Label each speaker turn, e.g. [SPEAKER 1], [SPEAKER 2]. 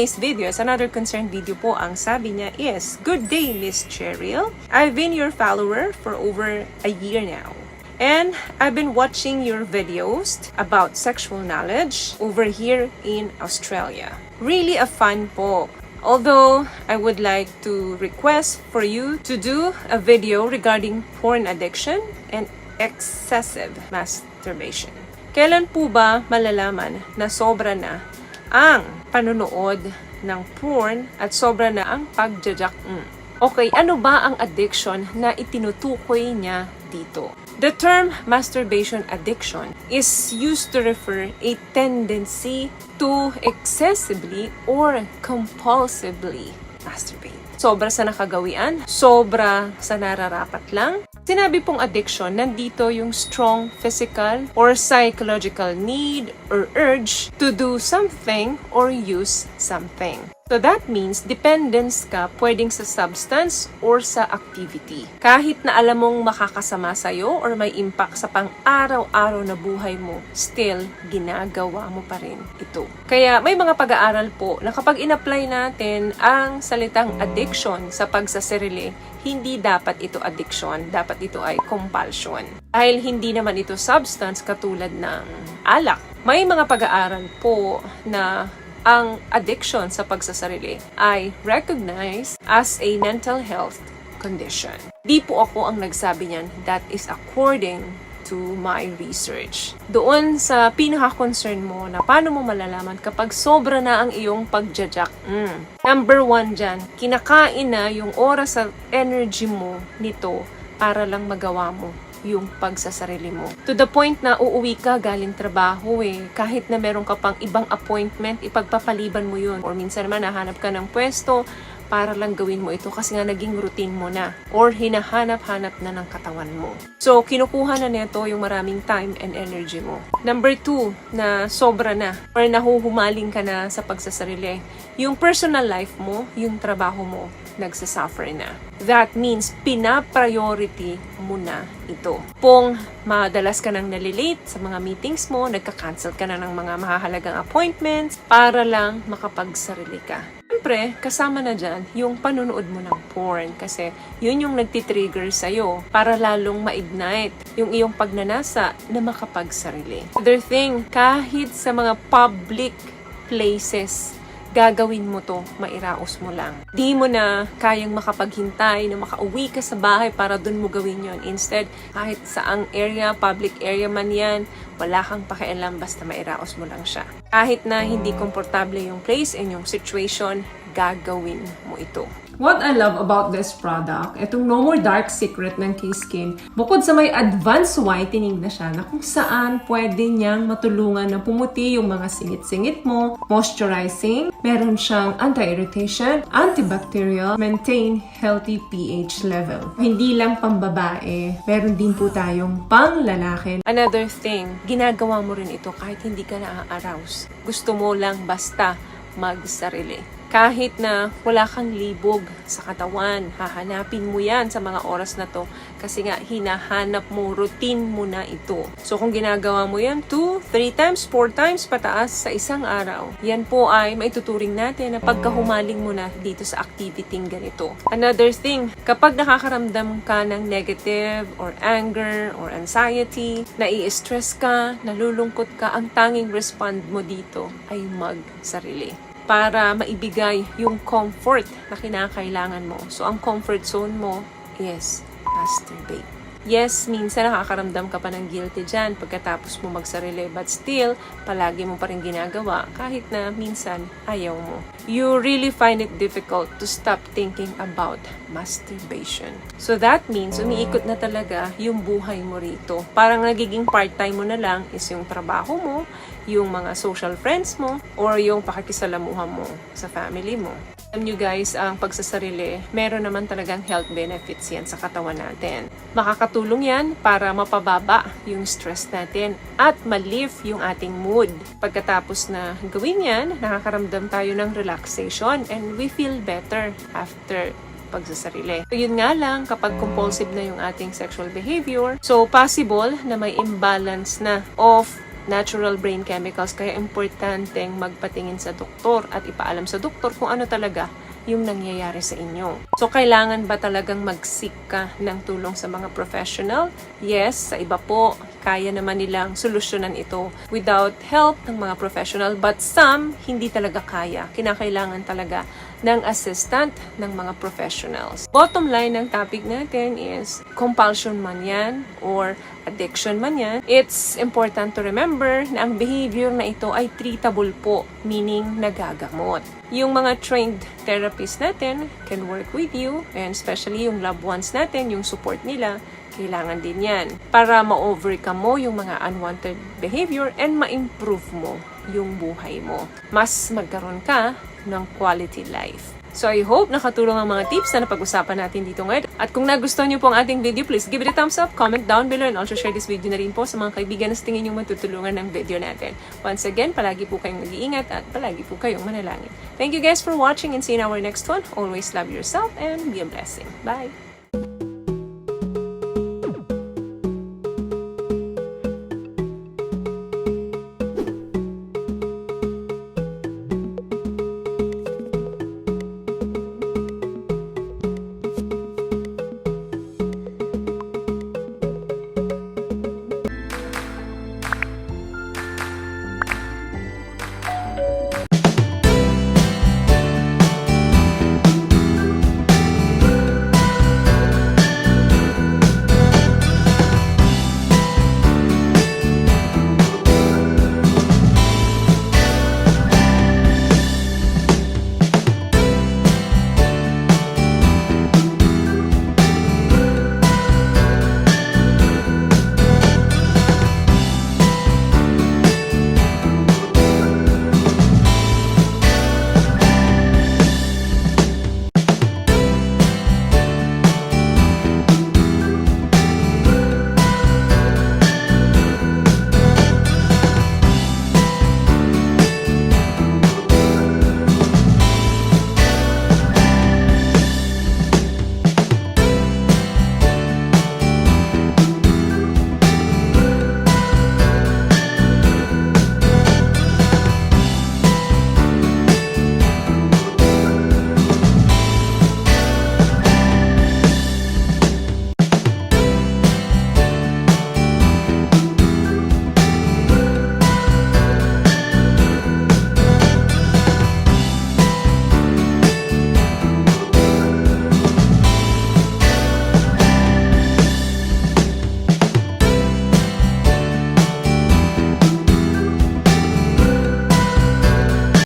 [SPEAKER 1] today's video is another concerned video po. Ang sabi niya is, "Good day, Miss Cheryl. I've been your follower for over a year now. And I've been watching your videos about sexual knowledge over here in Australia. Really a fun po. Although, I would like to request for you to do a video regarding porn addiction and excessive masturbation. Kailan po ba malalaman na sobra na ang panonood ng porn at sobra na ang pagjajack? Okay, ano ba ang addiction na itinutukoy niya dito? The term masturbation addiction is used to refer a tendency to excessively or compulsively masturbate. Sobra sa nakagawian, sobra sa nararapat lang. Sinabi pong addiction, nandito yung strong physical or psychological need or urge to do something or use something. So that means dependence ka pwedeng sa substance or sa activity. Kahit na alam mong makakasama sa'yo or may impact sa pang-araw-araw na buhay mo, still ginagawa mo pa rin ito. Kaya may mga pag-aaral po na kapag in-apply natin ang salitang addiction sa pagsasarili, hindi dapat ito addiction, dapat ito ay compulsion. Dahil hindi naman ito substance katulad ng alak. May mga pag-aaral po na ang addiction sa pagsasarili ay recognized as a mental health condition. Di po ako ang nagsabi niyan. That is according to my research. Doon sa pinaka-concern mo na paano mo malalaman kapag sobra na ang iyong pagjajack. Number 1 dyan, kinakain na yung oras at energy mo nito para lang magawa mo yung pagsasarili mo. To the point na uuwi ka galing trabaho kahit na meron ka pang ibang appointment, ipagpapaliban mo yun. Or minsan naman nahanap ka ng pwesto para lang gawin mo ito kasi nga naging routine mo na. Or hinahanap-hanap na ng katawan mo. So, kinukuha na nito yung maraming time and energy mo. Number 2, na sobra na or nahuhumaling ka na sa pagsasarili. Yung personal life mo, yung trabaho mo, nagsasuffer na. That means, pina-priority mo na ito. Kung madalas ka nang nalilate sa mga meetings mo, nagka-cancel ka na ng mga mahahalagang appointments para lang makapagsarili ka. Siyempre, kasama na dyan yung panunood mo ng porn kasi yun yung nagtitrigger sa'yo para lalong ma-ignite yung iyong pagnanasa na makapagsarili. Other thing, kahit sa mga public places, gagawin mo to, mairaos mo lang. Di mo na kayang makapaghintay na makauwi ka sa bahay para dun mo gawin yon. Instead, kahit saang area, public area man yan, wala kang pakialam basta mairaos mo lang siya. Kahit na hindi komportable yung place and yung situation, gagawin mo ito.
[SPEAKER 2] What I love about this product, itong No More Dark Secret ng K-Skin, bukod sa may advanced whitening na siya na kung saan pwede niyang matulungan na pumuti yung mga singit-singit mo, moisturizing, meron siyang anti-irritation, antibacterial, maintain healthy pH level. Hindi lang pambabae, meron din po tayong pang lalaki.
[SPEAKER 1] Another thing, ginagawa mo rin ito kahit hindi ka na-arouse. Gusto mo lang basta magsarili. Kahit na wala kang libog sa katawan, hahanapin mo yan sa mga oras na to kasi nga hinahanap mo, routine mo na ito. So kung ginagawa mo yan 2, 3 times, 4 times pataas sa isang araw, yan po ay maituturing natin na pagkahumaling mo na dito sa activity ganito. Another thing, kapag nakakaramdam ka ng negative or anger or anxiety, nai-stress ka, nalulungkot ka, ang tanging respond mo dito ay magsarili. Para maibigay yung comfort na kinakailangan mo. So, ang comfort zone mo is masturbate. Yes, minsan nakakaramdam ka pa ng guilty dyan pagkatapos mo magsarili. But still, palagi mo pa rin ginagawa kahit na minsan ayaw mo. You really find it difficult to stop thinking about masturbation. So that means, umiikot na talaga yung buhay mo rito. Parang nagiging part-time mo na lang is yung trabaho mo, yung mga social friends mo, or yung pakikisalamuhan mo sa family mo. Alam nyo guys, ang pagsasarili, meron naman talagang health benefits yan sa katawan natin. Makakatulong yan para mapababa yung stress natin at ma-lift yung ating mood. Pagkatapos na gawin yan, nakakaramdam tayo ng relaxation and we feel better after pagsasarili. So, yun nga lang, kapag compulsive na yung ating sexual behavior, so possible na may imbalance na of natural brain chemicals, kaya importanteng magpatingin sa doktor at ipaalam sa doktor kung ano talaga yung nangyayari sa inyo. So, kailangan ba talagang mag-seek ka ng tulong sa mga professional? Yes, sa iba po, kaya naman nilang solusyonan ito without help ng mga professional, but some, hindi talaga kaya. Kinakailangan talaga ng assistant ng mga professionals. Bottom line ng topic natin is compulsion man yan or addiction man yan, it's important to remember na ang behavior na ito ay treatable po, meaning nagagamot. Yung mga trained therapists natin can work with you, and especially yung loved ones natin, yung support nila, kailangan din yan para ma-overcome mo yung mga unwanted behavior and ma-improve mo yung buhay mo. Mas magkaroon ka ng quality life. So I hope nakatulong ang mga tips na napag-usapan natin dito ngayon. At kung nagustuhan niyo po ang ating video, please give it a thumbs up, comment down below, and also share this video na rin po sa mga kaibigan na sa tingin niyo matutulungan ng video natin. Once again, palagi po kayong mag-iingat at palagi po kayong manalangin. Thank you guys for watching and see you in our next one. Always love yourself and be a blessing. Bye!